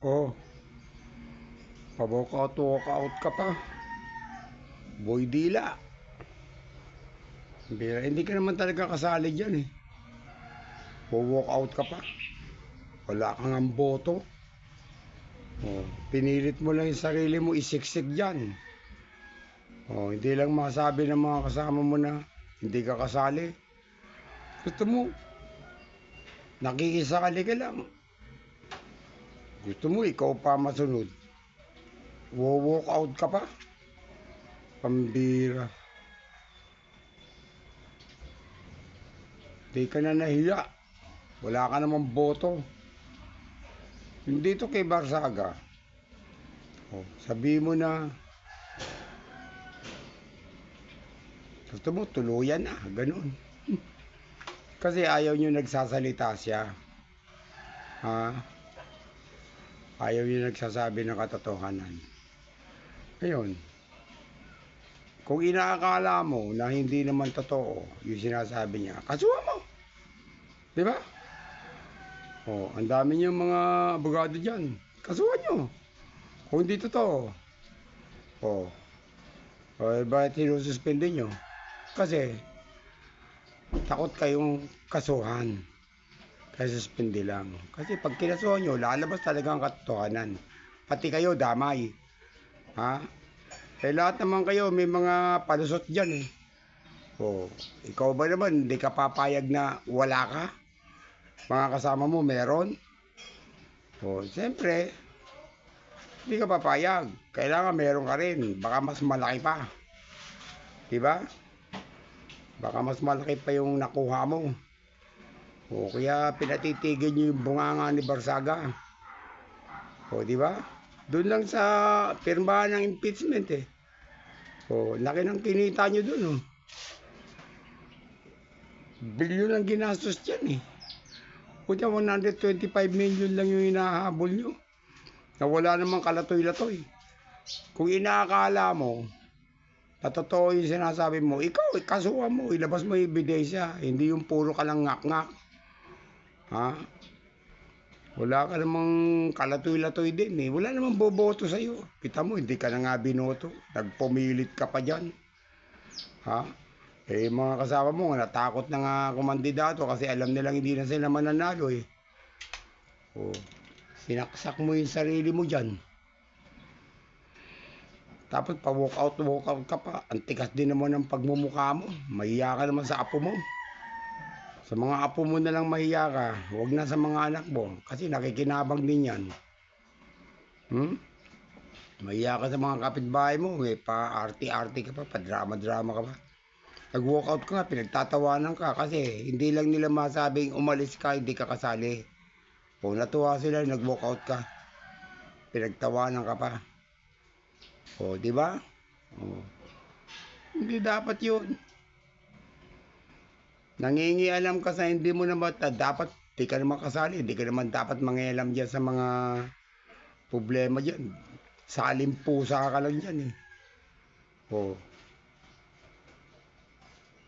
Oh, pa-walkout ka pa. Boy Dila. Hindi ka naman talaga kasali dyan eh. Pa-walkout ka pa. Wala kang ang boto. Oh, pinilit mo lang yung sarili mo isiksik dyan. Oh, hindi lang masabi ng mga kasama mo na hindi ka kasali. Gusto mo, nakikisali ka lang. Gusto mo, ikaw pa masunod. Walk out ka pa. Pambira. Di ka na nahiya. Wala ka namang boto. Hindi to kay Barsaga. Oh, sabi mo na gusto mo tuluyan na, ganun. Kasi ayaw nyo nagsasalita siya. Ha? Ayaw nyo nagsasabi ng katotohanan. Ngayon, kung inaakala mo na hindi naman totoo yung sinasabi niya, kasuhan mo. Di ba? Oh, ang dami niyong mga abogado dyan. Kasuhan nyo. Kung hindi totoo. Oh. Bakit sinususpende nyo? Kasi, takot kayong kasuhan. Kaya suspende lang. Kasi pag kinasuhan nyo, lalabas talaga ang katotohanan. Pati kayo, damay. Ha? Eh lahat naman kayo, may mga palusot dyan eh. Oh, ikaw ba naman, hindi ka papayag na wala ka? Mga kasama mo, meron? Oh, siyempre, hindi ka papayag. Kailangan meron ka rin. Baka mas malaki pa. Diba? Baka mas malaki pa yung nakuha mo. O kaya pinatitigil nyo yung bunganga ni Barsaga. O diba? Doon lang sa pirmahan ng impeachment eh. O laki ng kinita nyo doon oh. Bilyon ang ginastos dyan eh. Puta 125 million lang yung hinahabol nyo. Na wala namang kalatoy-latoy. Kung inaakala mo na totoo yung sinasabi mo, ikaw, kasuhan mo, ilabas mo yung ebidensya. Hindi yung puro ka lang ngak-ngak. Ha? Wala ka namang kalatoy-latoy din eh. Wala namang boboto sa'yo. Kita mo, hindi ka na nga binoto. Nagpumilit ka pa dyan. Ha? Eh, mga kasama mo, natakot na nga kumandidato kasi alam nilang hindi na sila mananalo eh. O, sinaksak mo yung sarili mo dyan. Tapos pa-walk out ka pa. Ang tigas din naman ng pagmumukha mo. Mahiya ka naman sa apo mo. Sa mga apo mo na lang mahiya ka. Huwag na sa mga anak mo. Kasi nakikinabang din yan. Mahiya ka sa mga kapitbahay mo. May pa-arty-arty ka pa. Pa-drama-drama ka pa. Nag-walk out ka nga. Pinagtatawanan ka. Kasi hindi lang nila masabing umalis ka. Hindi ka kasali. O natuwa sila. Nag-walk out ka. Pinagtawanan ka pa. O, di ba? O. Hindi dapat yun. Nangingialam ka sa hindi mo naman dapat, di ka naman kasali. Di ka naman dapat mangialam dyan sa mga problema dyan. Salimpusa ka lang dyan eh. O.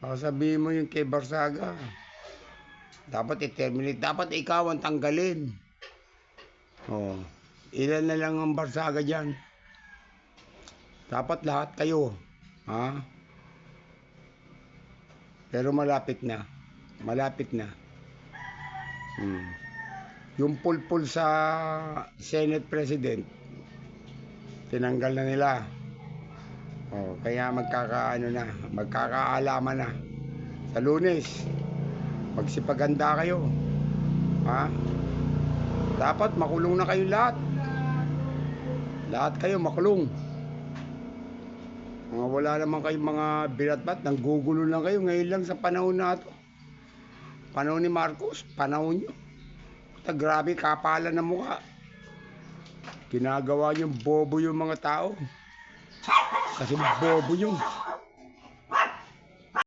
Sabihin mo yung kay Barsaga. Dapat i-terminate. Dapat ikaw ang tanggalin. O. Ilan na lang ang Barsaga dyan. Dapat lahat kayo. Ha? Pero malapit na. Malapit na. Yung pulpul sa Senate President, tinanggal na nila. O, kaya magkakaalaman na. Sa Lunes, magsipaganda kayo. Ha? Dapat makulong na kayo lahat. Lahat kayo makulong. Wala naman kayong mga birat-bat, nanggugulo lang kayo ngayon lang sa panahon na ito. Panahon ni Marcos, panahon nyo. Grabe kapalan ng mukha. Ginagawa nyo bobo yung mga tao. Kasi bobo nyo.